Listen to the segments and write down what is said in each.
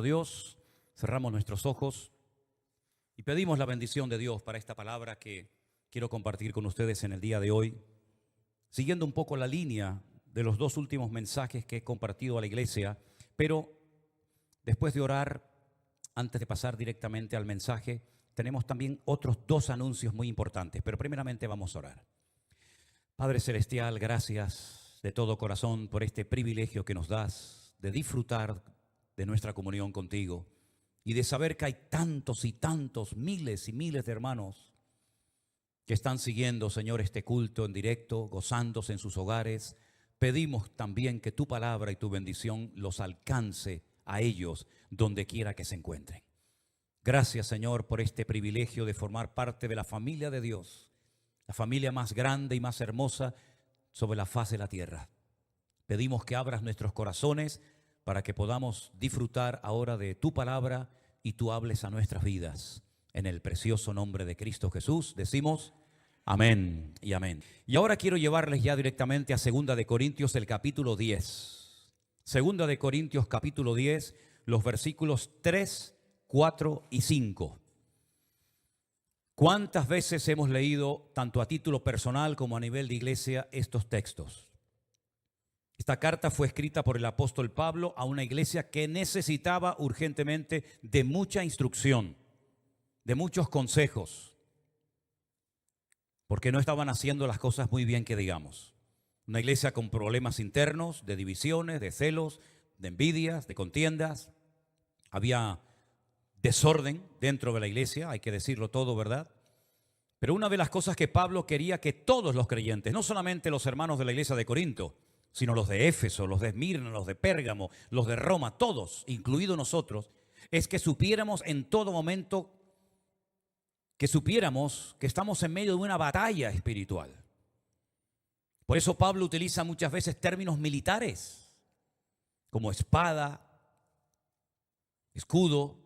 nuestro Dios, cerramos nuestros ojos y pedimos la bendición de Dios para esta palabra que quiero compartir con ustedes en el día de hoy, siguiendo un poco la línea de los dos últimos mensajes que he compartido a la iglesia, pero después de orar, antes de pasar directamente al mensaje, tenemos también otros dos anuncios muy importantes, pero primeramente vamos a orar. Padre Celestial, gracias de todo corazón por este privilegio que nos das de disfrutar de nuestra comunión contigo y de saber que hay tantos y tantos, miles y miles de hermanos que están siguiendo, Señor, este culto en directo, gozándose en sus hogares. Pedimos también que tu palabra y tu bendición los alcance a ellos donde quiera que se encuentren. Gracias, Señor, por este privilegio de formar parte de la familia de Dios, la familia más grande y más hermosa sobre la faz de la tierra. Pedimos que abras nuestros corazones para que podamos disfrutar ahora de tu palabra y tú hables a nuestras vidas. En el precioso nombre de Cristo Jesús decimos amén y amén. Y ahora quiero llevarles ya directamente a 2 de Corintios, el capítulo 10. 2 de Corintios, capítulo 10, los versículos 3, 4 y 5. ¿Cuántas veces hemos leído, tanto a título personal como a nivel de iglesia, estos textos? Esta carta fue escrita por el apóstol Pablo a una iglesia que necesitaba urgentemente de mucha instrucción, de muchos consejos, porque no estaban haciendo las cosas muy bien, que digamos. Una iglesia con problemas internos, de divisiones, de celos, de envidias, de contiendas. Había desorden dentro de la iglesia, hay que decirlo todo, ¿verdad? Pero una de las cosas que Pablo quería que todos los creyentes, no solamente los hermanos de la iglesia de Corinto, sino los de Éfeso, los de Esmirna, los de Pérgamo, los de Roma, todos, incluidos nosotros, es que supiéramos en todo momento, que supiéramos que estamos en medio de una batalla espiritual. Por eso Pablo utiliza muchas veces términos militares, como espada, escudo,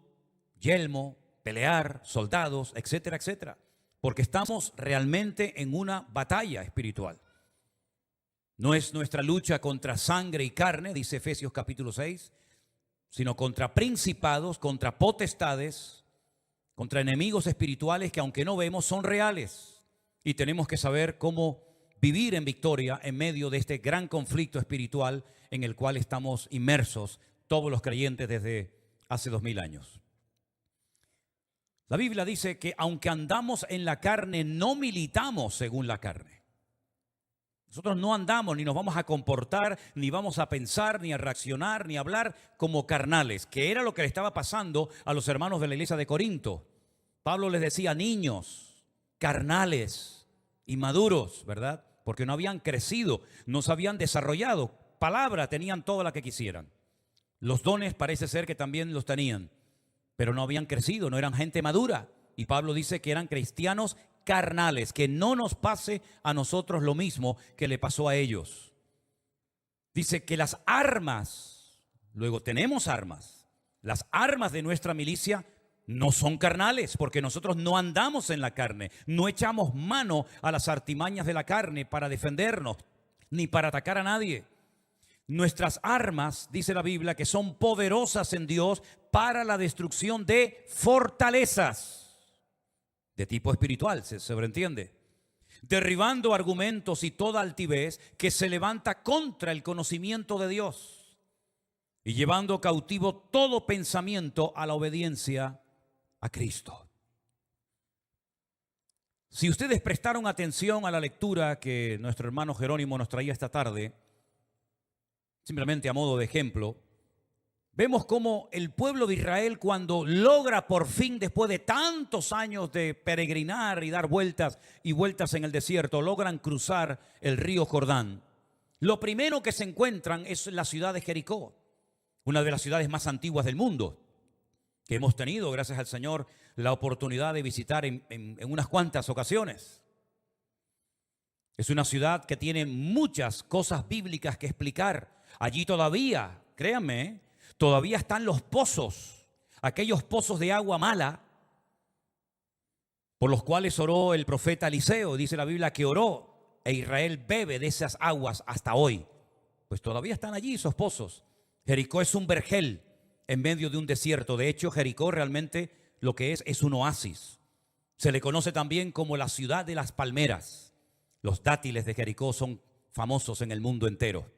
yelmo, pelear, soldados, etcétera, etcétera. Porque estamos realmente en una batalla espiritual. No es nuestra lucha contra sangre y carne, dice Efesios capítulo 6, sino contra principados, contra potestades, contra enemigos espirituales que aunque no vemos son reales. Y tenemos que saber cómo vivir en victoria en medio de este gran conflicto espiritual en el cual estamos inmersos todos los creyentes desde hace 2000 años. La Biblia dice que aunque andamos en la carne, no militamos según la carne. Nosotros no andamos, ni nos vamos a comportar, ni vamos a pensar, ni a reaccionar, ni a hablar como carnales, que era lo que le estaba pasando a los hermanos de la iglesia de Corinto. Pablo les decía niños, carnales, inmaduros, ¿verdad? Porque no habían crecido, no se habían desarrollado. Palabra tenían toda la que quisieran. Los dones parece ser que también los tenían, pero no habían crecido, no eran gente madura. Y Pablo dice que eran cristianos carnales, que no nos pase a nosotros lo mismo que le pasó a ellos. Dice que las armas, luego tenemos armas, las armas de nuestra milicia no son carnales, porque nosotros no andamos en la carne, no echamos mano a las artimañas de la carne para defendernos, ni para atacar a nadie. Nuestras armas, dice la Biblia, que son poderosas en Dios para la destrucción de fortalezas de tipo espiritual, se sobreentiende, derribando argumentos y toda altivez que se levanta contra el conocimiento de Dios y llevando cautivo todo pensamiento a la obediencia a Cristo. Si ustedes prestaron atención a la lectura que nuestro hermano Jerónimo nos traía esta tarde, simplemente a modo de ejemplo, vemos cómo el pueblo de Israel, cuando logra por fin, después de tantos años de peregrinar y dar vueltas y vueltas en el desierto, logran cruzar el río Jordán. Lo primero que se encuentran es la ciudad de Jericó, una de las ciudades más antiguas del mundo, que hemos tenido, gracias al Señor, la oportunidad de visitar en unas cuantas ocasiones. Es una ciudad que tiene muchas cosas bíblicas que explicar. Allí todavía, créanme, todavía están los pozos, aquellos pozos de agua mala, por los cuales oró el profeta Eliseo. Dice la Biblia que oró e Israel bebe de esas aguas hasta hoy. Pues todavía están allí esos pozos. Jericó es un vergel, en medio de un desierto. De hecho, Jericó realmente lo que es un oasis. Se le conoce también como la ciudad de las palmeras. Los dátiles de Jericó son famosos en el mundo entero.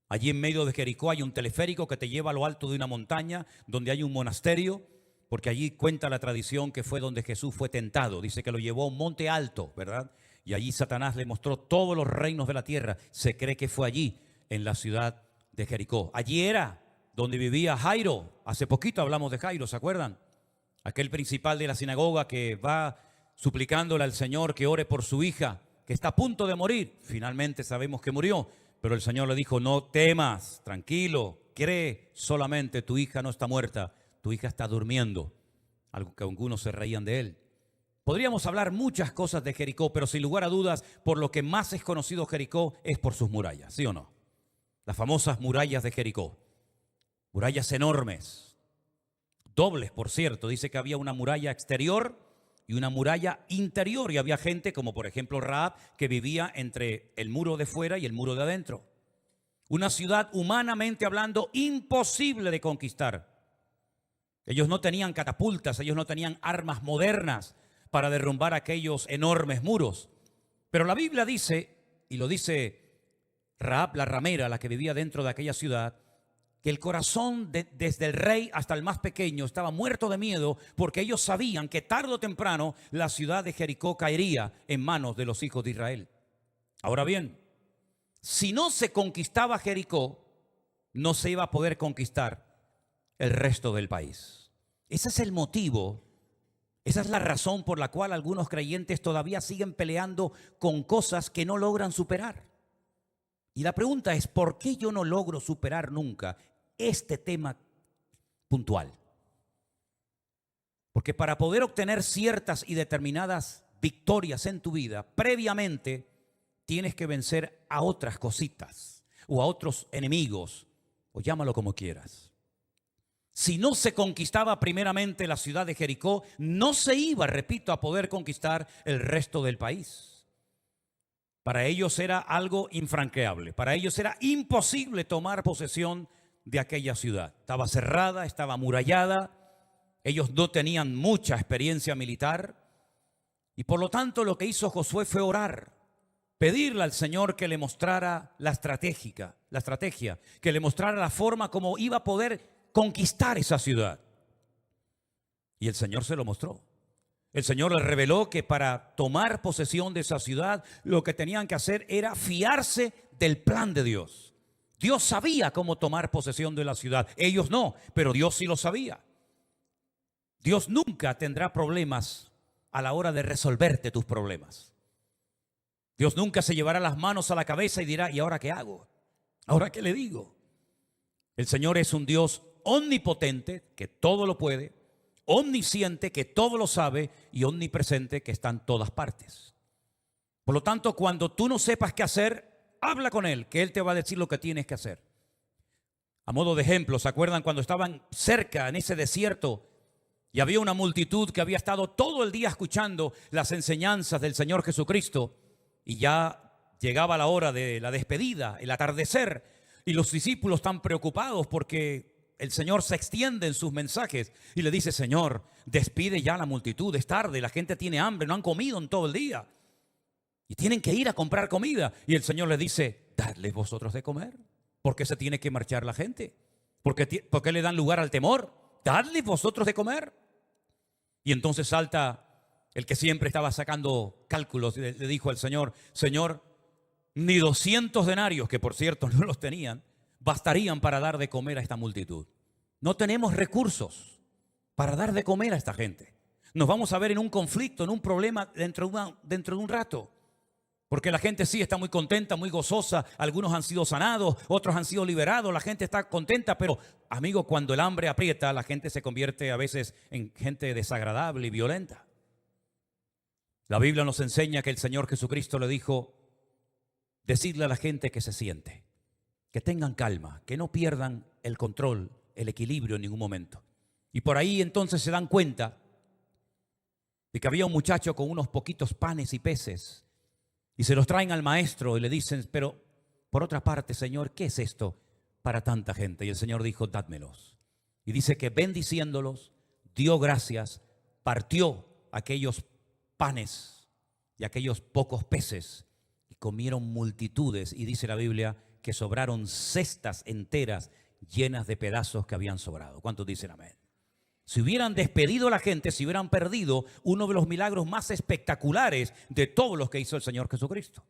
Allí en medio de Jericó hay un teleférico que te lleva a lo alto de una montaña donde hay un monasterio, porque allí cuenta la tradición que fue donde Jesús fue tentado. Dice que lo llevó a un monte alto, ¿verdad? Y allí Satanás le mostró todos los reinos de la tierra. Se cree que fue allí, en la ciudad de Jericó. Allí era donde vivía Jairo. Hace poquito hablamos de Jairo, ¿se acuerdan? Aquel principal de la sinagoga que va suplicándole al Señor que ore por su hija, que está a punto de morir. Finalmente sabemos que murió, pero el Señor le dijo: no temas, tranquilo, cree solamente, tu hija no está muerta, tu hija está durmiendo. Algo que algunos se reían de él. Podríamos hablar muchas cosas de Jericó, pero sin lugar a dudas, por lo que más es conocido Jericó es por sus murallas, ¿sí o no? Las famosas murallas de Jericó. Murallas enormes, dobles, por cierto. Dice que había una muralla exterior y una muralla interior. Y había gente, como por ejemplo Rahab, que vivía entre el muro de fuera y el muro de adentro. Una ciudad, humanamente hablando, imposible de conquistar. Ellos no tenían catapultas, ellos no tenían armas modernas para derrumbar aquellos enormes muros. Pero la Biblia dice, y lo dice Rahab la ramera, la que vivía dentro de aquella ciudad, que el corazón desde el rey hasta el más pequeño estaba muerto de miedo, porque ellos sabían que tarde o temprano la ciudad de Jericó caería en manos de los hijos de Israel. Ahora bien, si no se conquistaba Jericó, no se iba a poder conquistar el resto del país. Ese es el motivo, esa es la razón por la cual algunos creyentes todavía siguen peleando con cosas que no logran superar. Y la pregunta es, ¿por qué yo no logro superar nunca este tema puntual? Porque para poder obtener ciertas y determinadas victorias en tu vida, previamente tienes que vencer a otras cositas o a otros enemigos, o llámalo como quieras. Si no se conquistaba primeramente la ciudad de Jericó, no se iba, repito, a poder conquistar el resto del país. Para ellos era algo infranqueable. Para ellos era imposible tomar posesión de aquella ciudad. Estaba cerrada, estaba amurallada. Ellos no tenían mucha experiencia militar. Y por lo tanto lo que hizo Josué fue orar. Pedirle al Señor que le mostrara la estrategia, que le mostrara la forma como iba a poder conquistar esa ciudad. Y el Señor se lo mostró. El Señor les reveló que para tomar posesión de esa ciudad, lo que tenían que hacer era fiarse del plan de Dios. Dios sabía cómo tomar posesión de la ciudad. Ellos no, pero Dios sí lo sabía. Dios nunca tendrá problemas a la hora de resolverte tus problemas. Dios nunca se llevará las manos a la cabeza y dirá: ¿y ahora qué hago? ¿Ahora qué le digo? El Señor es un Dios omnipotente, que todo lo puede, omnisciente, que todo lo sabe, y omnipresente, que está en todas partes. Por lo tanto, cuando tú no sepas qué hacer, habla con Él, que Él te va a decir lo que tienes que hacer. A modo de ejemplo, ¿se acuerdan cuando estaban cerca en ese desierto y había una multitud que había estado todo el día escuchando las enseñanzas del Señor Jesucristo, y ya llegaba la hora de la despedida, el atardecer, y los discípulos están preocupados porque el Señor se extiende en sus mensajes y le dice: Señor, despide ya a la multitud, es tarde, la gente tiene hambre, no han comido en todo el día y tienen que ir a comprar comida. Y el Señor le dice: dadles vosotros de comer. ¿Por qué se tiene que marchar la gente? ¿Por qué le dan lugar al temor? Dadles vosotros de comer. Y entonces salta el que siempre estaba sacando cálculos y le dijo al Señor: Señor, ni 200 denarios, que por cierto no los tenían, bastarían para dar de comer a esta multitud. No tenemos recursos para dar de comer a esta gente. Nos vamos a ver en un conflicto, en un problema dentro de un rato. Porque la gente sí está muy contenta, muy gozosa. Algunos han sido sanados, otros han sido liberados. La gente está contenta, pero amigo, cuando el hambre aprieta, la gente se convierte a veces en gente desagradable y violenta. La Biblia nos enseña que el Señor Jesucristo le dijo: decidle a la gente que se siente, que tengan calma, que no pierdan el control, el equilibrio en ningún momento. Y por ahí entonces se dan cuenta de que había un muchacho con unos poquitos panes y peces, y se los traen al maestro y le dicen: pero por otra parte, Señor, ¿qué es esto para tanta gente? Y el Señor dijo: dádmelos. Y dice que bendiciéndolos, dio gracias, partió aquellos panes y aquellos pocos peces y comieron multitudes. Y dice la Biblia que sobraron cestas enteras llenas de pedazos que habían sobrado. ¿Cuántos dicen amén? Si hubieran despedido a la gente, si hubieran perdido uno de los milagros más espectaculares de todos los que hizo el Señor Jesucristo.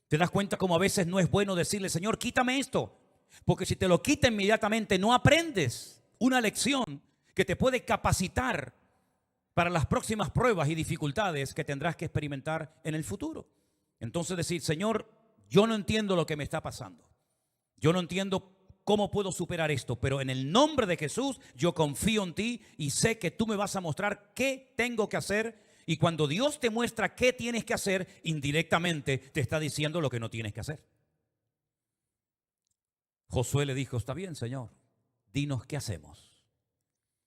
¿Te das cuenta cómo a veces no es bueno decirle, Señor, quítame esto? Porque si te lo quita inmediatamente, no aprendes una lección que te puede capacitar para las próximas pruebas y dificultades que tendrás que experimentar en el futuro. Entonces decir, Señor, yo no entiendo lo que me está pasando. Yo no entiendo cómo puedo superar esto, pero en el nombre de Jesús yo confío en ti y sé que tú me vas a mostrar qué tengo que hacer. Y cuando Dios te muestra qué tienes que hacer, indirectamente te está diciendo lo que no tienes que hacer. Josué le dijo, está bien, Señor, dinos qué hacemos.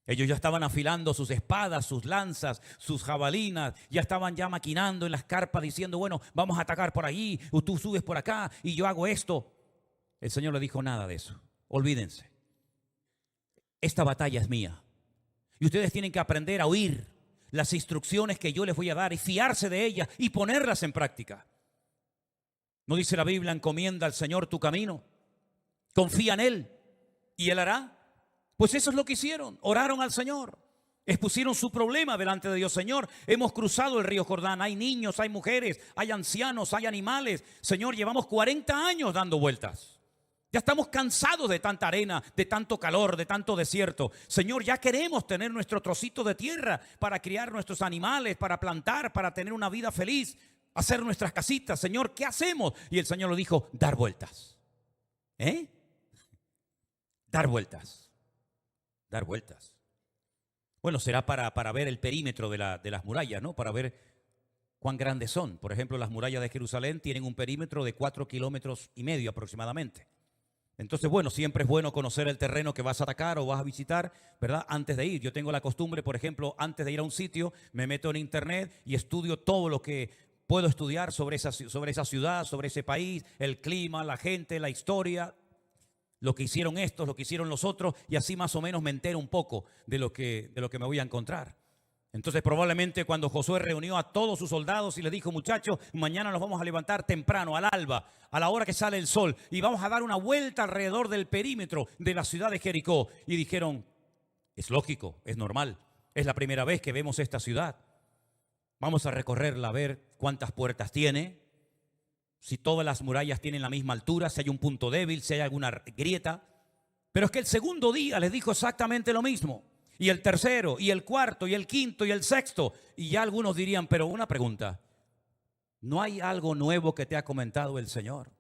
Ellos ya estaban afilando sus espadas, sus lanzas, sus jabalinas, ya estaban ya maquinando en las carpas diciendo, bueno, vamos a atacar por ahí, o tú subes por acá y yo hago esto. El Señor le dijo, nada de eso, olvídense. Esta batalla es mía y ustedes tienen que aprender a oír las instrucciones que yo les voy a dar y fiarse de ellas y ponerlas en práctica. ¿No dice la Biblia, encomienda al Señor tu camino? Confía en Él y Él hará. Pues eso es lo que hicieron, oraron al Señor, expusieron su problema delante de Dios. Señor, hemos cruzado el río Jordán, hay niños, hay mujeres, hay ancianos, hay animales. Señor, llevamos 40 años dando vueltas. Ya estamos cansados de tanta arena, de tanto calor, de tanto desierto. Señor, ya queremos tener nuestro trocito de tierra para criar nuestros animales, para plantar, para tener una vida feliz, hacer nuestras casitas. Señor, ¿qué hacemos? Y el Señor le dijo, dar vueltas. Dar vueltas. Dar vueltas. Bueno, será para ver el perímetro de las murallas, ¿no? Para ver cuán grandes son. Por ejemplo, las murallas de Jerusalén tienen un perímetro de 4,5 kilómetros aproximadamente. Entonces, bueno, siempre es bueno conocer el terreno que vas a atacar o vas a visitar, ¿verdad? Antes de ir. Yo tengo la costumbre, por ejemplo, antes de ir a un sitio, me meto en internet y estudio todo lo que puedo estudiar sobre esa ciudad, sobre ese país, el clima, la gente, la historia, lo que hicieron estos, lo que hicieron los otros, y así más o menos me entero un poco de lo que me voy a encontrar. Entonces probablemente cuando Josué reunió a todos sus soldados y les dijo, muchachos, mañana nos vamos a levantar temprano, al alba, a la hora que sale el sol, y vamos a dar una vuelta alrededor del perímetro de la ciudad de Jericó. Y dijeron, es lógico, es normal, es la primera vez que vemos esta ciudad. Vamos a recorrerla a ver cuántas puertas tiene, si todas las murallas tienen la misma altura, si hay un punto débil, si hay alguna grieta. Pero es que el segundo día les dijo exactamente lo mismo. Y el tercero, y el cuarto, y el quinto, y el sexto. Y ya algunos dirían, pero una pregunta, ¿no hay algo nuevo que te ha comentado el Señor?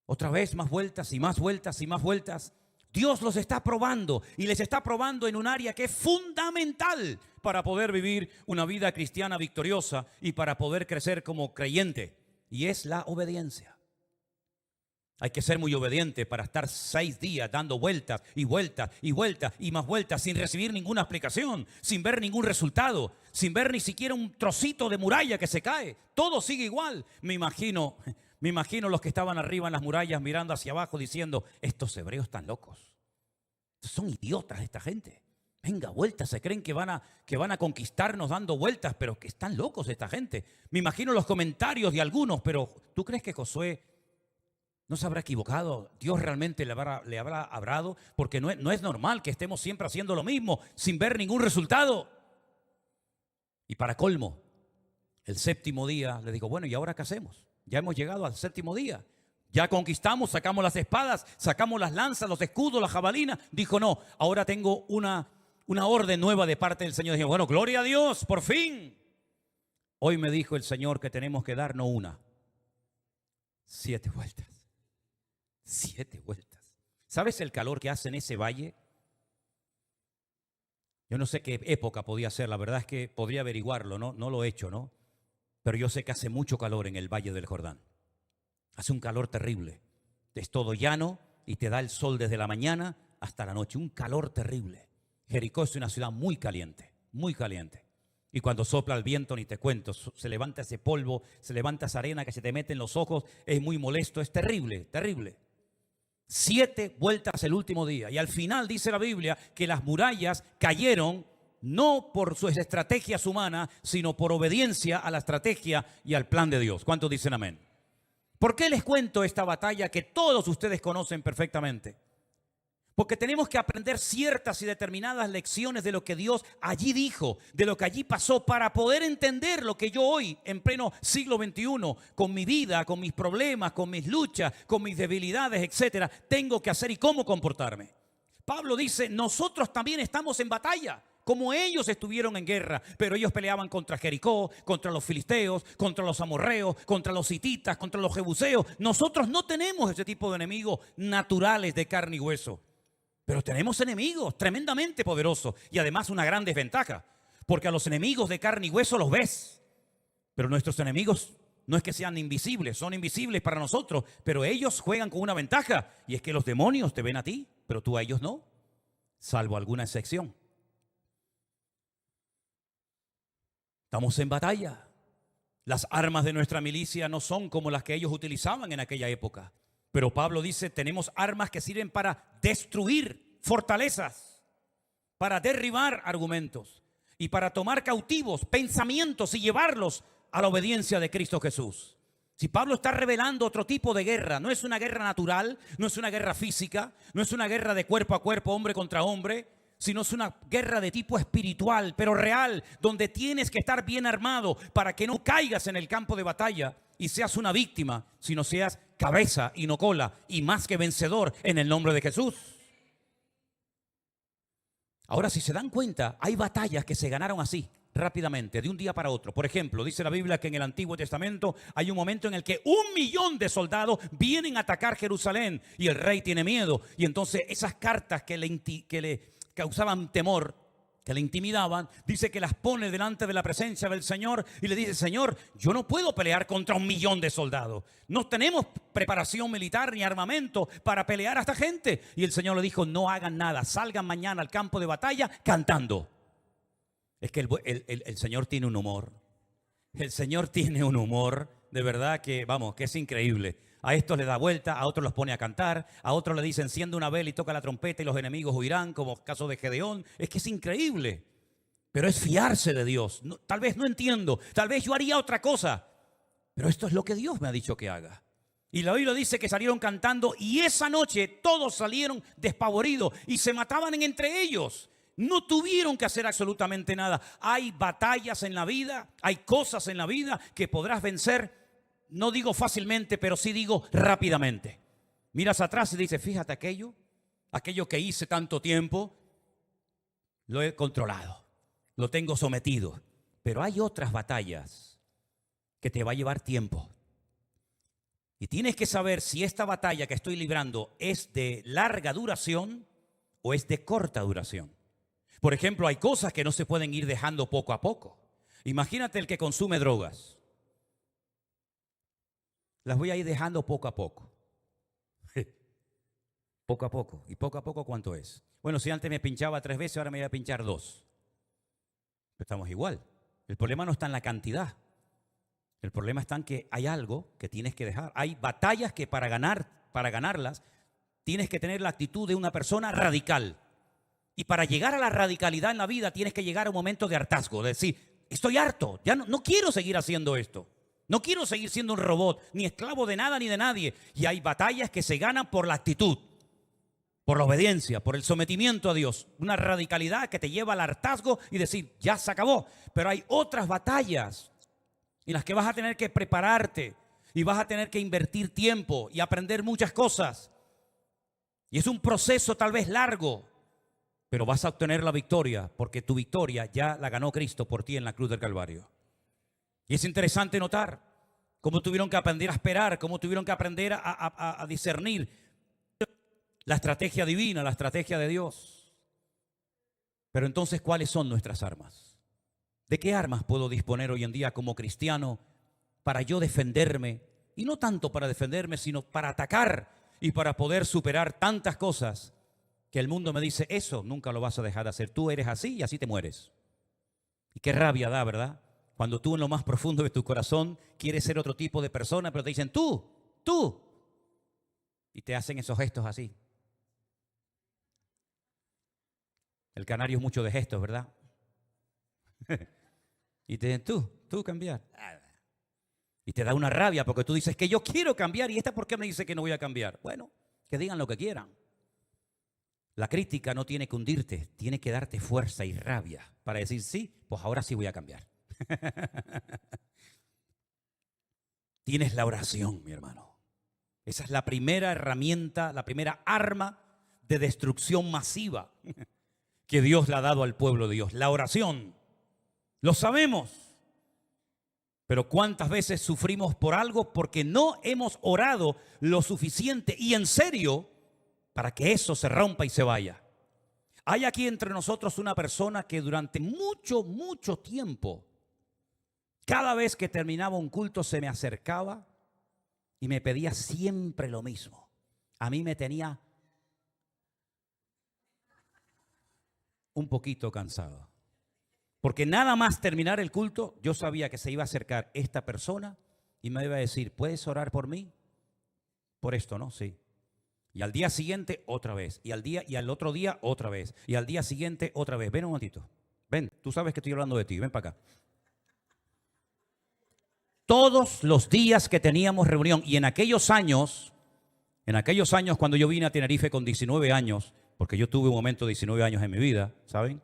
Otra vez más vueltas y más vueltas y más vueltas. Dios los está probando y les está probando en un área que es fundamental para poder vivir una vida cristiana victoriosa y para poder crecer como creyente. Y es la obediencia. Hay que ser muy obediente para estar 6 días dando vueltas y vueltas y vueltas y más vueltas sin recibir ninguna explicación, sin ver ningún resultado, sin ver ni siquiera un trocito de muralla que se cae. Todo sigue igual. Me imagino los que estaban arriba en las murallas mirando hacia abajo diciendo, estos hebreos están locos. Son idiotas esta gente. Venga, vueltas, se creen que van a conquistarnos dando vueltas, pero que están locos esta gente. Me imagino los comentarios de algunos, pero ¿tú crees que Josué no se habrá equivocado? ¿Dios realmente le habrá hablado? Porque no es normal que estemos siempre haciendo lo mismo sin ver ningún resultado. Y para colmo, el 7º día le digo, bueno, ¿y ahora qué hacemos? Ya hemos llegado al 7º día. Ya conquistamos, sacamos las espadas, sacamos las lanzas, los escudos, las jabalinas. Dijo, no, ahora tengo una orden nueva de parte del Señor. Dije, bueno, gloria a Dios, por fin. Hoy me dijo el Señor que tenemos que dar no una, 7 vueltas. 7 vueltas. ¿Sabes el calor que hace en ese valle? Yo no sé qué época podía ser, la verdad es que podría averiguarlo, no lo he hecho, ¿no? Pero yo sé que hace mucho calor en el Valle del Jordán. Hace un calor terrible. Es todo llano y te da el sol desde la mañana hasta la noche. Un calor terrible. Jericó es una ciudad muy caliente, muy caliente. Y cuando sopla el viento, ni te cuento, se levanta ese polvo, se levanta esa arena que se te mete en los ojos, es muy molesto, es terrible, terrible. 7 vueltas el último día. Y al final dice la Biblia que las murallas cayeron no por sus estrategias humanas, sino por obediencia a la estrategia y al plan de Dios. ¿Cuántos dicen amén? ¿Por qué les cuento esta batalla que todos ustedes conocen perfectamente? Porque tenemos que aprender ciertas y determinadas lecciones de lo que Dios allí dijo, de lo que allí pasó, para poder entender lo que yo hoy, en pleno siglo XXI, con mi vida, con mis problemas, con mis luchas, con mis debilidades, etcétera, tengo que hacer y cómo comportarme. Pablo dice, nosotros también estamos en batalla, como ellos estuvieron en guerra, pero ellos peleaban contra Jericó, contra los filisteos, contra los amorreos, contra los hititas, contra los jebuseos. Nosotros no tenemos ese tipo de enemigos naturales de carne y hueso. Pero tenemos enemigos tremendamente poderosos y además una gran desventaja, porque a los enemigos de carne y hueso los ves, pero nuestros enemigos no es que sean invisibles, son invisibles para nosotros, pero ellos juegan con una ventaja y es que los demonios te ven a ti, pero tú a ellos no, salvo alguna excepción. Estamos en batalla. Las armas de nuestra milicia no son como las que ellos utilizaban en aquella época. Pero Pablo dice, tenemos armas que sirven para destruir fortalezas, para derribar argumentos y para tomar cautivos pensamientos y llevarlos a la obediencia de Cristo Jesús. Si Pablo está revelando otro tipo de guerra, no es una guerra natural, no es una guerra física, no es una guerra de cuerpo a cuerpo, hombre contra hombre, sino es una guerra de tipo espiritual, pero real, donde tienes que estar bien armado para que no caigas en el campo de batalla y seas una víctima, sino seas cabeza y no cola, y más que vencedor en el nombre de Jesús. Ahora, si se dan cuenta, hay batallas que se ganaron así, rápidamente, de un día para otro. Por ejemplo, dice la Biblia que en el Antiguo Testamento hay un momento en el que 1.000.000 de soldados vienen a atacar Jerusalén y el rey tiene miedo. Y entonces esas cartas que le causaban temor, que le intimidaban, dice que las pone delante de la presencia del Señor y le dice, Señor, yo no puedo pelear contra 1.000.000 de soldados. No tenemos preparación militar ni armamento para pelear a esta gente. Y el Señor le dijo, no hagan nada, salgan mañana al campo de batalla cantando. Es que el Señor tiene un humor. El Señor tiene un humor, de verdad que, vamos, que es increíble. A estos le da vuelta, a otros los pone a cantar, a otros le dicen enciende una vela y toca la trompeta y los enemigos huirán, como caso de Gedeón. Es que es increíble, pero es fiarse de Dios. No, tal vez no entiendo, tal vez yo haría otra cosa, pero esto es lo que Dios me ha dicho que haga. Y la Biblia dice que salieron cantando y esa noche todos salieron despavoridos y se mataban entre ellos. No tuvieron que hacer absolutamente nada. Hay batallas en la vida, hay cosas en la vida que podrás vencer. No digo fácilmente, pero sí digo rápidamente. Miras atrás y dices, fíjate aquello que hice tanto tiempo, lo he controlado, lo tengo sometido. Pero hay otras batallas que te va a llevar tiempo. Y tienes que saber si esta batalla que estoy librando es de larga duración o es de corta duración. Por ejemplo, hay cosas que no se pueden ir dejando poco a poco. Imagínate el que consume drogas. Las voy a ir dejando poco a poco. Poco a poco. ¿Y poco a poco cuánto es? Bueno, si antes me pinchaba 3 veces, ahora me voy a pinchar 2. Pero estamos igual. El problema no está en la cantidad. El problema está en que hay algo que tienes que dejar. Hay batallas que para ganarlas, tienes que tener la actitud de una persona radical. Y para llegar a la radicalidad en la vida, tienes que llegar a un momento de hartazgo. De decir, estoy harto, ya no quiero seguir haciendo esto. No quiero seguir siendo un robot, ni esclavo de nada ni de nadie. Y hay batallas que se ganan por la actitud, por la obediencia, por el sometimiento a Dios. Una radicalidad que te lleva al hartazgo y decir, ya se acabó. Pero hay otras batallas en las que vas a tener que prepararte y vas a tener que invertir tiempo y aprender muchas cosas. Y es un proceso tal vez largo, pero vas a obtener la victoria porque tu victoria ya la ganó Cristo por ti en la cruz del Calvario. Y es interesante notar cómo tuvieron que aprender a esperar, cómo tuvieron que aprender a discernir la estrategia divina, la estrategia de Dios. Pero entonces, ¿cuáles son nuestras armas? ¿De qué armas puedo disponer hoy en día como cristiano para yo defenderme? Y no tanto para defenderme, sino para atacar y para poder superar tantas cosas que el mundo me dice, eso nunca lo vas a dejar de hacer. Tú eres así y así te mueres. Y qué rabia da, ¿verdad? Cuando tú en lo más profundo de tu corazón quieres ser otro tipo de persona, pero te dicen tú. Y te hacen esos gestos así. El canario es mucho de gestos, ¿verdad? Y te dicen, tú cambiar. Y te da una rabia porque tú dices que yo quiero cambiar y esta ¿por qué me dice que no voy a cambiar? Bueno, que digan lo que quieran. La crítica no tiene que hundirte, tiene que darte fuerza y rabia para decir, sí, pues ahora sí voy a cambiar. Tienes la oración, mi hermano. Esa es la primera herramienta, la primera arma de destrucción masiva que Dios le ha dado al pueblo de Dios. La oración. Lo sabemos. Pero ¿cuántas veces sufrimos por algo porque no hemos orado lo suficiente y en serio para que eso se rompa y se vaya? Hay aquí entre nosotros una persona que durante mucho tiempo, cada vez que terminaba un culto se me acercaba y me pedía siempre lo mismo. A mí me tenía un poquito cansado. Porque nada más terminar el culto, yo sabía que se iba a acercar esta persona y me iba a decir, ¿puedes orar por mí? Por esto, ¿no? Sí. Y al día siguiente, otra vez. Y al otro día, otra vez. Y al día siguiente, otra vez. Ven un momentito. Ven, tú sabes que estoy hablando de ti. Ven para acá. Todos los días que teníamos reunión, y en aquellos años cuando yo vine a Tenerife con 19 años, porque yo tuve un momento de 19 años en mi vida, ¿saben?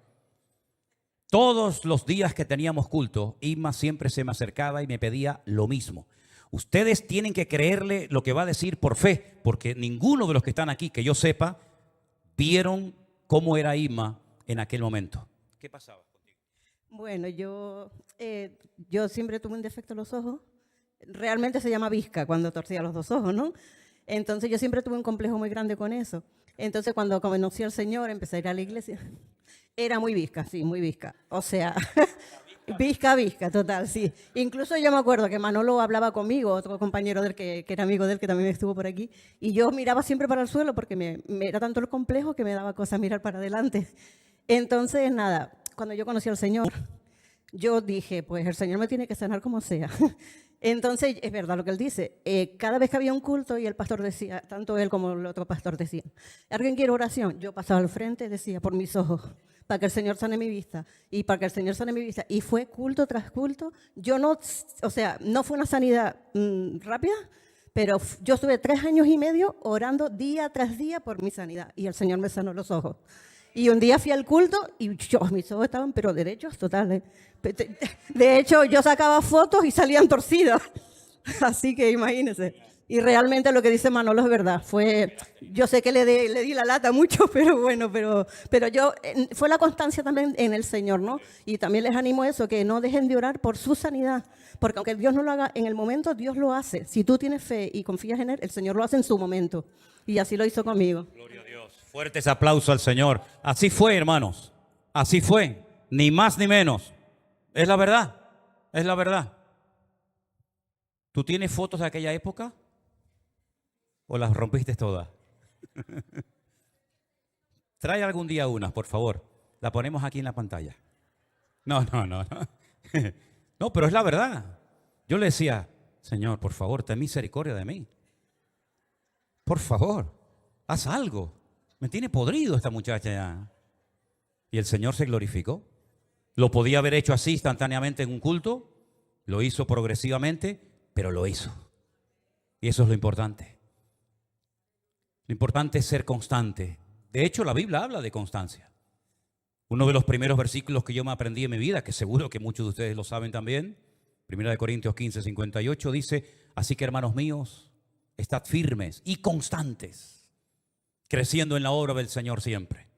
Todos los días que teníamos culto, Irma siempre se me acercaba y me pedía lo mismo. Ustedes tienen que creerle lo que va a decir por fe, porque ninguno de los que están aquí, que yo sepa, vieron cómo era Irma en aquel momento. ¿Qué pasaba contigo? Bueno, yo siempre tuve un defecto en los ojos. Realmente se llama visca cuando torcía los dos ojos, ¿no? Entonces yo siempre tuve un complejo muy grande con eso. Entonces cuando conocí al Señor, empecé a ir a la iglesia. Era muy visca, sí, muy visca. O sea, visca, total, sí. Incluso yo me acuerdo que Manolo hablaba conmigo, otro compañero del que era amigo del que también estuvo por aquí, y yo miraba siempre para el suelo porque me era tanto el complejo que me daba cosa mirar para adelante. Entonces, nada, cuando yo conocí al Señor, yo dije, pues el Señor me tiene que sanar como sea. Entonces, es verdad lo que él dice. Cada vez que había un culto y el pastor decía, tanto él como el otro pastor decían, ¿alguien quiere oración? Yo pasaba al frente y decía, por mis ojos, para que el Señor sane mi vista. Y para que el Señor sane mi vista. Y fue culto tras culto. Yo no, o sea, no fue una sanidad rápida, pero yo estuve 3 años y medio orando día tras día por mi sanidad. Y el Señor me sanó los ojos. Y un día fui al culto y mis ojos estaban pero derechos totales. De hecho, yo sacaba fotos y salían torcidas. Así que imagínense. Y realmente lo que dice Manolo es verdad. Yo sé que le di la lata mucho, pero bueno, pero fue la constancia también en el Señor, ¿no? Y también les animo a eso, que no dejen de orar por su sanidad. Porque aunque Dios no lo haga en el momento, Dios lo hace. Si tú tienes fe y confías en Él, el Señor lo hace en su momento. Y así lo hizo conmigo. Gloria a Dios. Fuertes aplausos al Señor. Así fue, hermanos. Así fue. Ni más ni menos. Es la verdad. Es la verdad. ¿Tú tienes fotos de aquella época? ¿O las rompiste todas? Trae algún día unas, por favor. La ponemos aquí en la pantalla. No. No, pero es la verdad. Yo le decía, Señor, por favor, ten misericordia de mí. Por favor, haz algo. Me tiene podrido esta muchacha ya. Y el Señor se glorificó. Lo podía haber hecho así instantáneamente en un culto. Lo hizo progresivamente, pero lo hizo. Y eso es lo importante. Lo importante es ser constante. De hecho, la Biblia habla de constancia. Uno de los primeros versículos que yo me aprendí en mi vida, que seguro que muchos de ustedes lo saben también, 1 Corintios 15, 58, dice, así que hermanos míos, estad firmes y constantes, creciendo en la obra del Señor siempre,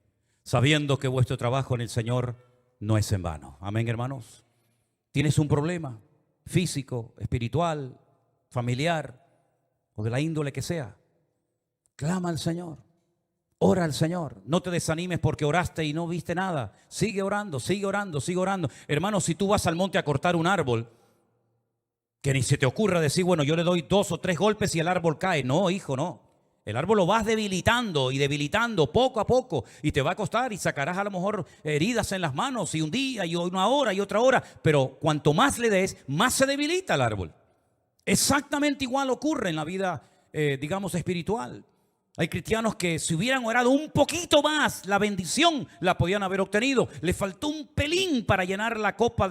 sabiendo que vuestro trabajo en el Señor no es en vano. Amén, hermanos. ¿Tienes un problema físico, espiritual, familiar o de la índole que sea? Clama al Señor, ora al Señor. No te desanimes porque oraste y no viste nada. Sigue orando, sigue orando, sigue orando. Hermano, si tú vas al monte a cortar un árbol, que ni se te ocurra decir, bueno, yo le doy 2 o 3 golpes y el árbol cae. No, hijo, no. El árbol lo vas debilitando y debilitando poco a poco y te va a costar y sacarás a lo mejor heridas en las manos y un día y una hora y otra hora. Pero cuanto más le des, más se debilita el árbol. Exactamente igual ocurre en la vida, digamos, espiritual. Hay cristianos que si hubieran orado un poquito más, la bendición la podían haber obtenido. Le faltó un pelín para llenar la copa,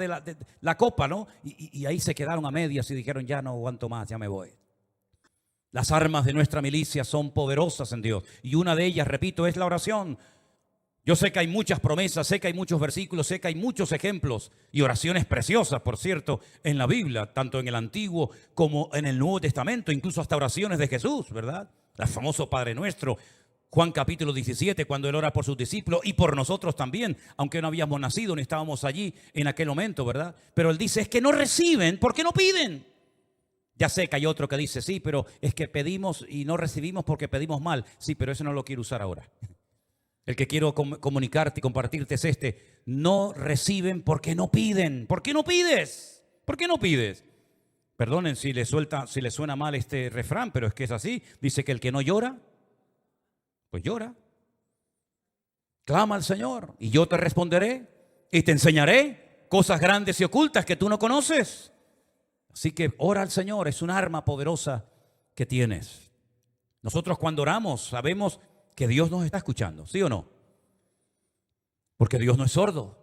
la copa, ¿no? Y ahí se quedaron a medias y dijeron, ya no aguanto más, ya me voy. Las armas de nuestra milicia son poderosas en Dios. Y una de ellas, repito, es la oración. Yo sé que hay muchas promesas, sé que hay muchos versículos, sé que hay muchos ejemplos y oraciones preciosas, por cierto, en la Biblia, tanto en el Antiguo como en el Nuevo Testamento, incluso hasta oraciones de Jesús, ¿verdad? El famoso Padre Nuestro, Juan capítulo 17, cuando Él ora por sus discípulos y por nosotros también, aunque no habíamos nacido ni estábamos allí en aquel momento, ¿verdad? Pero Él dice, es que no reciben, ¿por qué no piden? Ya sé que hay otro que dice, sí, pero es que pedimos y no recibimos porque pedimos mal. Sí, pero eso no lo quiero usar ahora. El que quiero comunicarte y compartirte es este. No reciben porque no piden. ¿Por qué no pides? ¿Por qué no pides? Perdonen si le suena mal este refrán, pero es que es así. Dice que el que no llora, pues llora. Clama al Señor y yo te responderé y te enseñaré cosas grandes y ocultas que tú no conoces. Así que ora al Señor, es un arma poderosa que tienes. Nosotros cuando oramos sabemos que Dios nos está escuchando, ¿sí o no? Porque Dios no es sordo.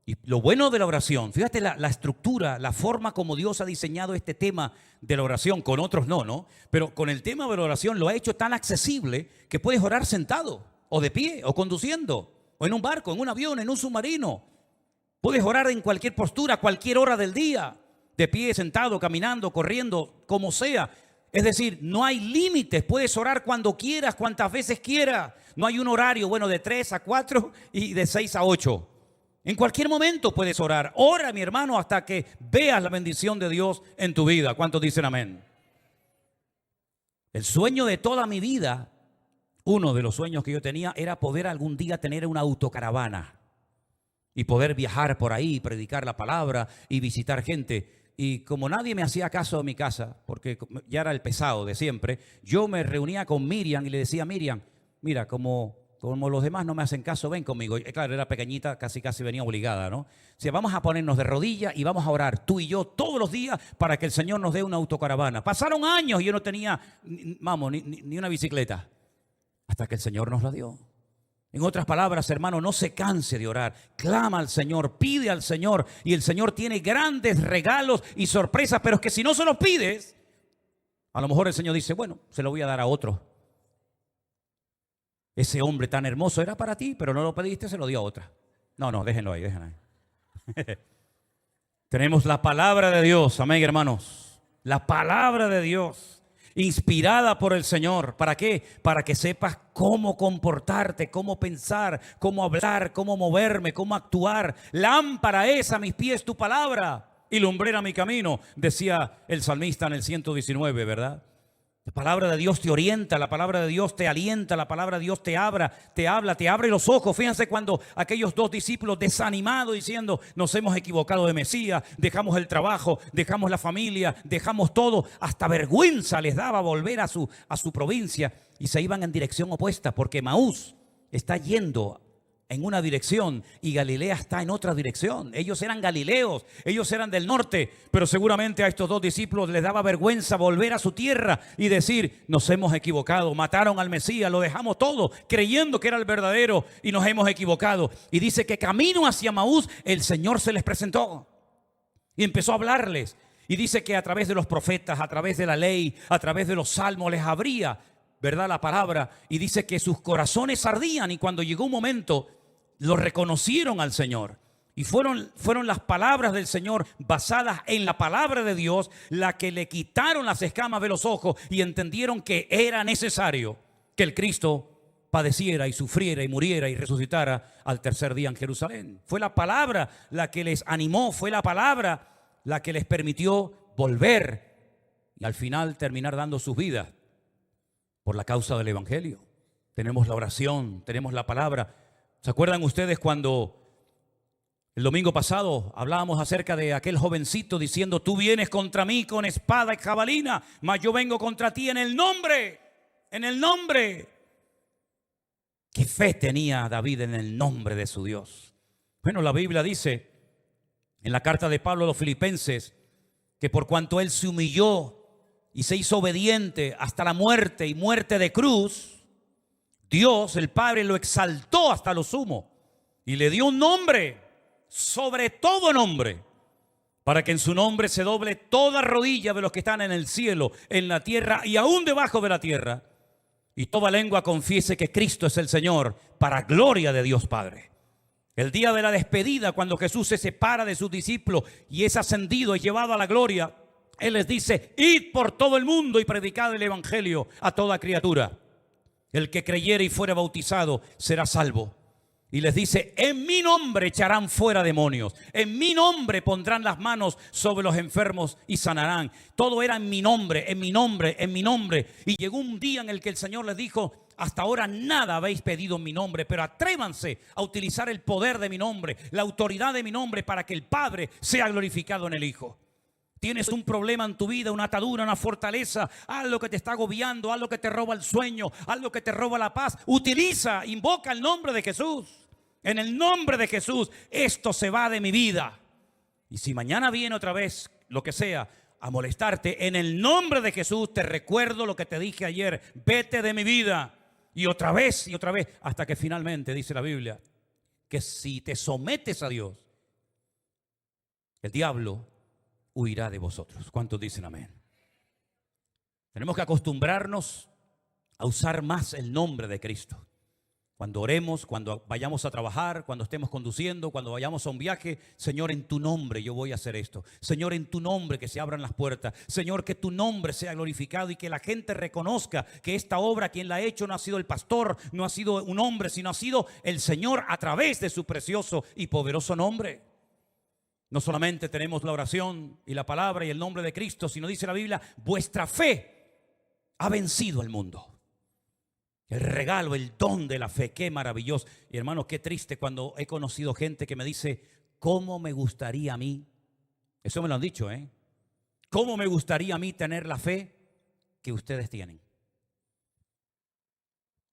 Y lo bueno de la oración, fíjate la estructura, la forma como Dios ha diseñado este tema de la oración, con otros no, pero con el tema de la oración lo ha hecho tan accesible que puedes orar sentado, o de pie, o conduciendo, o en un barco, en un avión, en un submarino. Puedes orar en cualquier postura, cualquier hora del día, de pie, sentado, caminando, corriendo, como sea. Es decir, no hay límites, puedes orar cuando quieras, cuantas veces quieras. No hay un horario, bueno, de 3 a 4 y de 6 a 8. En cualquier momento puedes orar. Ora, mi hermano, hasta que veas la bendición de Dios en tu vida. ¿Cuántos dicen amén? El sueño de toda mi vida, uno de los sueños que yo tenía, era poder algún día tener una autocaravana y poder viajar por ahí, predicar la palabra y visitar gente. Y como nadie me hacía caso en mi casa, porque ya era el pesado de siempre, yo me reunía con Miriam y le decía, Miriam, mira, como los demás no me hacen caso, ven conmigo. Y claro, era pequeñita, casi venía obligada, ¿no? O sea, vamos a ponernos de rodillas y vamos a orar, tú y yo, todos los días, para que el Señor nos dé una autocaravana. Pasaron años y yo no tenía, vamos, ni una bicicleta, hasta que el Señor nos la dio. En otras palabras, hermano, no se canse de orar. Clama al Señor, pide al Señor. Y el Señor tiene grandes regalos y sorpresas, pero es que si no se los pides, a lo mejor el Señor dice, bueno, se lo voy a dar a otro. Ese hombre tan hermoso era para ti, pero no lo pediste, se lo dio a otra. No, déjenlo ahí. Tenemos la palabra de Dios, amén, hermanos. La palabra de Dios. Inspirada por el Señor. ¿Para qué? Para que sepas cómo comportarte, cómo pensar, cómo hablar, cómo moverme, cómo actuar. Lámpara es a mis pies tu palabra y lumbrera mi camino, decía el salmista en el 119, ¿verdad? La palabra de Dios te orienta, la palabra de Dios te alienta, la palabra de Dios te habla, te abre los ojos. Fíjense cuando aquellos dos discípulos desanimados diciendo, nos hemos equivocado de Mesías, dejamos el trabajo, dejamos la familia, dejamos todo, hasta vergüenza les daba volver a su provincia y se iban en dirección opuesta porque Emaús está yendo en una dirección y Galilea está en otra dirección. Ellos eran galileos, ellos eran del norte, pero seguramente a estos dos discípulos les daba vergüenza volver a su tierra y decir, nos hemos equivocado, mataron al Mesías, lo dejamos todo creyendo que era el verdadero y nos hemos equivocado. Y dice que camino hacia Emaús el Señor se les presentó y empezó a hablarles. Y dice que a través de los profetas, a través de la ley, a través de los salmos les abría, ¿verdad?, la palabra. Y dice que sus corazones ardían y cuando llegó un momento lo reconocieron al Señor. Y fueron las palabras del Señor basadas en la palabra de Dios la que le quitaron las escamas de los ojos y entendieron que era necesario que el Cristo padeciera y sufriera y muriera y resucitara al tercer día en Jerusalén. Fue la palabra la que les animó, fue la palabra la que les permitió volver y al final terminar dando sus vidas por la causa del Evangelio. Tenemos la oración, tenemos la palabra. ¿Se acuerdan ustedes cuando el domingo pasado hablábamos acerca de aquel jovencito diciendo, tú vienes contra mí con espada y jabalina, mas yo vengo contra ti en el nombre, en el nombre? ¿Qué fe tenía David en el nombre de su Dios? Bueno, la Biblia dice en la carta de Pablo a los Filipenses que por cuanto él se humilló y se hizo obediente hasta la muerte y muerte de cruz, Dios, el Padre, lo exaltó hasta lo sumo y le dio un nombre sobre todo nombre, para que en su nombre se doble toda rodilla de los que están en el cielo, en la tierra y aún debajo de la tierra, y toda lengua confiese que Cristo es el Señor, para gloria de Dios Padre. El día de la despedida, cuando Jesús se separa de sus discípulos y es ascendido, es llevado a la gloria, Él les dice: id por todo el mundo y predicad el evangelio a toda criatura. El que creyere y fuere bautizado será salvo. Y les dice: en mi nombre echarán fuera demonios, en mi nombre pondrán las manos sobre los enfermos y sanarán. Todo era en mi nombre, en mi nombre, en mi nombre. Y llegó un día en el que el Señor les dijo: hasta ahora nada habéis pedido en mi nombre, pero atrévanse a utilizar el poder de mi nombre, la autoridad de mi nombre, para que el Padre sea glorificado en el Hijo. Tienes un problema en tu vida, una atadura, una fortaleza, algo que te está agobiando, algo que te roba el sueño, algo que te roba la paz. Utiliza, invoca el nombre de Jesús. En el nombre de Jesús, esto se va de mi vida. Y si mañana viene otra vez, lo que sea, a molestarte, en el nombre de Jesús te recuerdo lo que te dije ayer: vete de mi vida. Y otra vez, hasta que finalmente dice la Biblia que si te sometes a Dios, el diablo huirá de vosotros. ¿Cuántos dicen amén? Tenemos que acostumbrarnos a usar más el nombre de Cristo. Cuando oremos, cuando vayamos a trabajar, cuando estemos conduciendo, cuando vayamos a un viaje: Señor, en tu nombre yo voy a hacer esto. Señor, en tu nombre que se abran las puertas. Señor, que tu nombre sea glorificado y que la gente reconozca que esta obra, quien la ha hecho, no ha sido el pastor, no ha sido un hombre, sino ha sido el Señor a través de su precioso y poderoso nombre. No solamente tenemos la oración y la palabra y el nombre de Cristo, sino dice la Biblia: vuestra fe ha vencido al mundo. El regalo, el don de la fe, qué maravilloso. Y hermano, qué triste cuando he conocido gente que me dice: ¿cómo me gustaría a mí? Eso me lo han dicho, ¿eh? ¿Cómo me gustaría a mí tener la fe que ustedes tienen?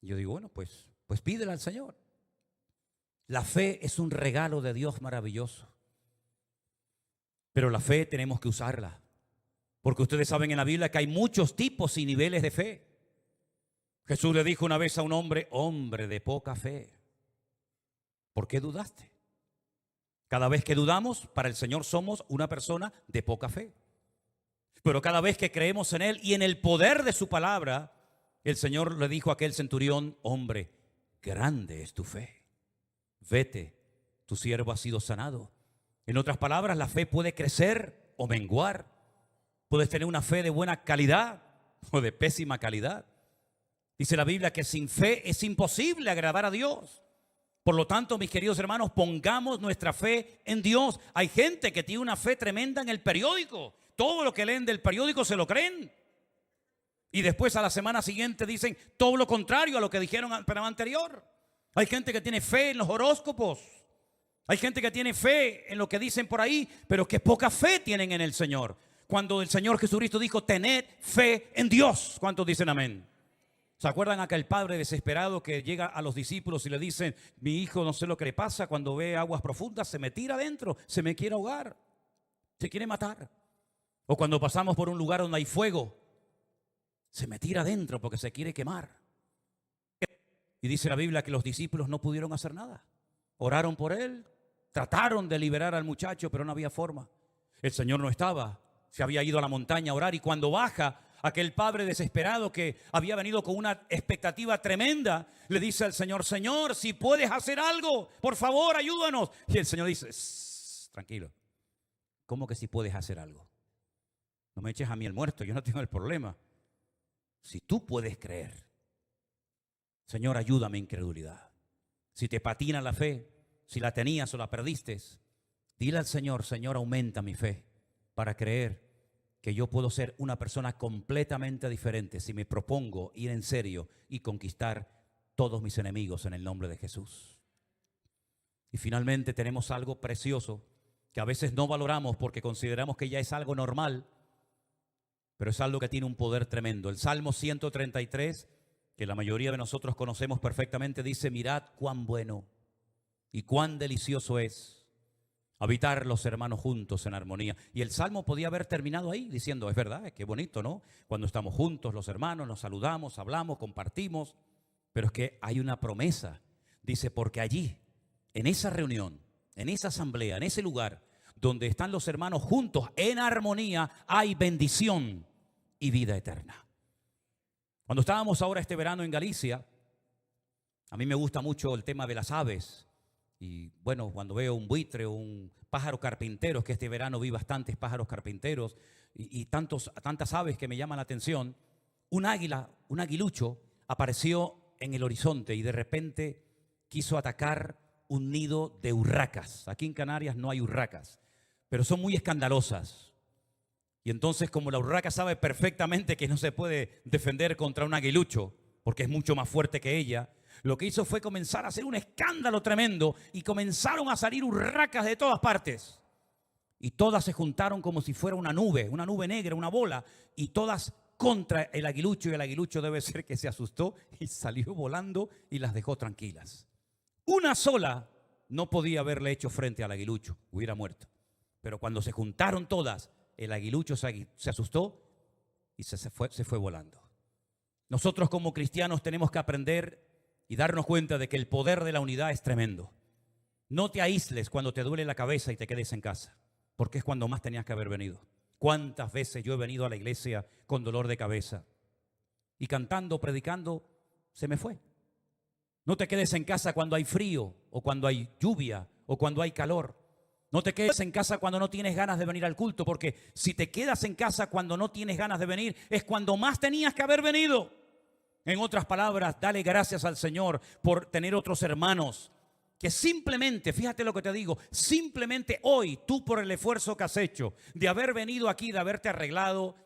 Y yo digo: bueno, pues pídela al Señor. La fe es un regalo de Dios maravilloso. Pero la fe tenemos que usarla. Porque ustedes saben en la Biblia que hay muchos tipos y niveles de fe. Jesús le dijo una vez a un hombre: hombre de poca fe, ¿por qué dudaste? Cada vez que dudamos, para el Señor somos una persona de poca fe. Pero cada vez que creemos en Él y en el poder de su palabra, el Señor le dijo a aquel centurión: hombre, grande es tu fe. Vete, tu siervo ha sido sanado. En otras palabras, la fe puede crecer o menguar. Puedes tener una fe de buena calidad o de pésima calidad. Dice la Biblia que sin fe es imposible agradar a Dios. Por lo tanto, mis queridos hermanos, pongamos nuestra fe en Dios. Hay gente que tiene una fe tremenda en el periódico. Todo lo que leen del periódico se lo creen. Y después a la semana siguiente dicen todo lo contrario a lo que dijeron al programa anterior. Hay gente que tiene fe en los horóscopos. Hay gente que tiene fe en lo que dicen por ahí, pero que poca fe tienen en el Señor. Cuando el Señor Jesucristo dijo: tened fe en Dios. ¿Cuántos dicen amén? ¿Se acuerdan aquel padre desesperado que llega a los discípulos y le dicen: mi hijo no sé lo que le pasa, cuando ve aguas profundas se me tira adentro, se me quiere ahogar, se quiere matar? O cuando pasamos por un lugar donde hay fuego, se me tira adentro porque se quiere quemar. Y dice la Biblia que los discípulos no pudieron hacer nada. Oraron por él, trataron de liberar al muchacho, pero no había forma. El Señor no estaba, se había ido a la montaña a orar, y cuando baja, aquel padre desesperado que había venido con una expectativa tremenda, le dice al Señor: Señor, si puedes hacer algo, por favor, ayúdanos. Y el Señor dice: tranquilo. ¿Cómo que si puedes hacer algo? No me eches a mí el muerto, yo no tengo el problema. Si tú puedes creer, Señor, ayúdame en incredulidad. Si te patina la fe, si la tenías o la perdiste, dile al Señor: Señor, aumenta mi fe para creer que yo puedo ser una persona completamente diferente si me propongo ir en serio y conquistar todos mis enemigos en el nombre de Jesús. Y finalmente tenemos algo precioso que a veces no valoramos porque consideramos que ya es algo normal, pero es algo que tiene un poder tremendo. El Salmo 133, que la mayoría de nosotros conocemos perfectamente, dice: mirad cuán bueno y cuán delicioso es habitar los hermanos juntos en armonía. Y el Salmo podía haber terminado ahí diciendo: es verdad, qué bonito, ¿no? Cuando estamos juntos los hermanos, nos saludamos, hablamos, compartimos. Pero es que hay una promesa. Dice, porque allí, en esa reunión, en esa asamblea, en ese lugar donde están los hermanos juntos en armonía, hay bendición y vida eterna. Cuando estábamos ahora este verano en Galicia, a mí me gusta mucho el tema de las aves. Y bueno, cuando veo un buitre o un pájaro carpintero, que este verano vi bastantes pájaros carpinteros y tantas aves que me llaman la atención, un águila, un aguilucho, apareció en el horizonte y de repente quiso atacar un nido de urracas. Aquí en Canarias no hay urracas, pero son muy escandalosas. Y entonces, como la urraca sabe perfectamente que no se puede defender contra un aguilucho, porque es mucho más fuerte que ella, lo que hizo fue comenzar a hacer un escándalo tremendo y comenzaron a salir urracas de todas partes. Y todas se juntaron como si fuera una nube negra, una bola, y todas contra el aguilucho, y el aguilucho debe ser que se asustó y salió volando y las dejó tranquilas. Una sola no podía haberle hecho frente al aguilucho, hubiera muerto. Pero cuando se juntaron todas, el aguilucho se asustó y se fue volando. Nosotros como cristianos tenemos que aprender y darnos cuenta de que el poder de la unidad es tremendo. No te aísles cuando te duele la cabeza y te quedes en casa, porque es cuando más tenías que haber venido. ¿Cuántas veces yo he venido a la iglesia con dolor de cabeza? Y cantando, predicando, se me fue. No te quedes en casa cuando hay frío, o cuando hay lluvia, o cuando hay calor. No te quedes en casa cuando no tienes ganas de venir al culto, porque si te quedas en casa cuando no tienes ganas de venir, es cuando más tenías que haber venido. En otras palabras, dale gracias al Señor por tener otros hermanos que simplemente, fíjate lo que te digo, simplemente hoy, tú por el esfuerzo que has hecho de haber venido aquí, de haberte arreglado,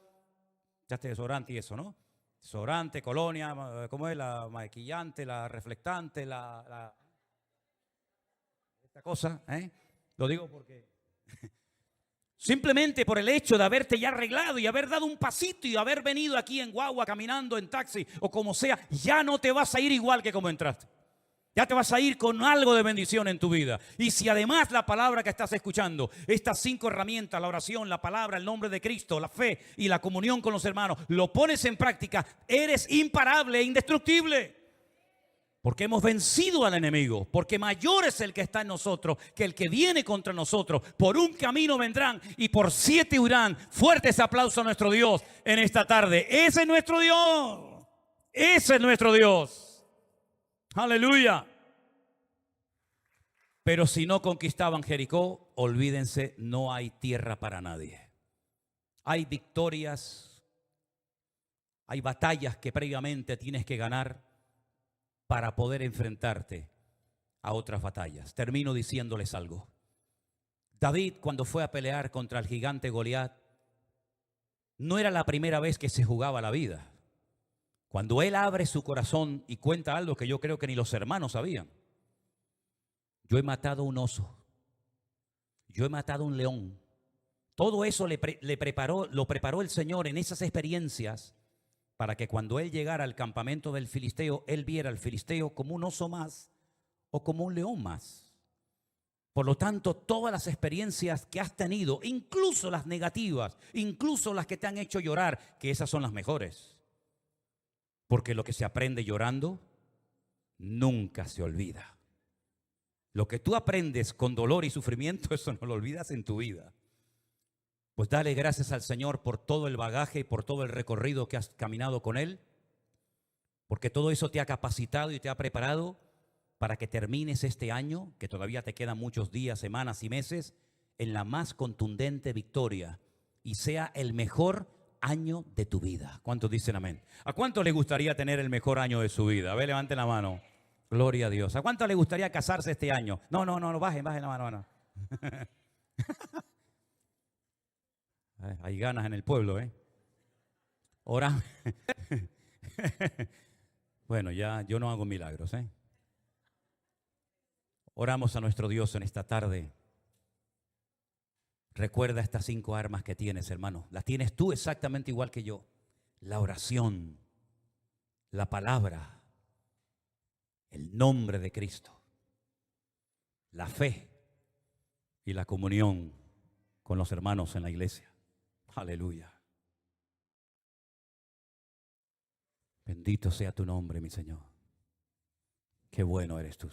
ya te desodorante y eso, ¿no? Desodorante, colonia, ¿cómo es? La maquillante, la reflectante, esta cosa, ¿eh? Lo digo porque simplemente por el hecho de haberte ya arreglado y haber dado un pasito y haber venido aquí en guagua, caminando, en taxi o como sea, ya no te vas a ir igual que como entraste. Ya te vas a ir con algo de bendición en tu vida. Y si además la palabra que estás escuchando, estas 5 herramientas, la oración, la palabra, el nombre de Cristo, la fe y la comunión con los hermanos, lo pones en práctica, eres imparable e indestructible. Porque hemos vencido al enemigo, porque mayor es el que está en nosotros que el que viene contra nosotros. Por un camino vendrán y por 7 huirán. Fuerte ese aplauso a nuestro Dios en esta tarde. Ese es nuestro Dios. Ese es nuestro Dios. Aleluya. Pero si no conquistaban Jericó, olvídense, no hay tierra para nadie. Hay victorias, hay batallas que previamente tienes que ganar para poder enfrentarte a otras batallas. Termino diciéndoles algo. David, cuando fue a pelear contra el gigante Goliat, no era la primera vez que se jugaba la vida. Cuando él abre su corazón y cuenta algo que yo creo que ni los hermanos sabían. Yo he matado un oso. Yo he matado un león. Todo eso lo preparó el Señor en esas experiencias para que cuando él llegara al campamento del filisteo, él viera al filisteo como un oso más o como un león más. Por lo tanto, todas las experiencias que has tenido, incluso las negativas, incluso las que te han hecho llorar, que esas son las mejores. Porque lo que se aprende llorando nunca se olvida. Lo que tú aprendes con dolor y sufrimiento, eso no lo olvidas en tu vida. Pues dale gracias al Señor por todo el bagaje y por todo el recorrido que has caminado con Él. Porque todo eso te ha capacitado y te ha preparado para que termines este año, que todavía te quedan muchos días, semanas y meses, en la más contundente victoria y sea el mejor año de tu vida. ¿Cuántos dicen amén? ¿A cuánto le gustaría tener el mejor año de su vida? A ver, levanten la mano. Gloria a Dios. ¿A cuánto le gustaría casarse este año? No, bajen la mano. No. Hay ganas en el pueblo, ¿eh? Ora. Bueno, ya yo no hago milagros, ¿eh? Oramos a nuestro Dios en esta tarde. Recuerda estas 5 armas que tienes, hermano. Las tienes tú exactamente igual que yo. La oración, la palabra, el nombre de Cristo, la fe y la comunión con los hermanos en la iglesia. Aleluya. Bendito sea tu nombre, mi Señor. Qué bueno eres tú.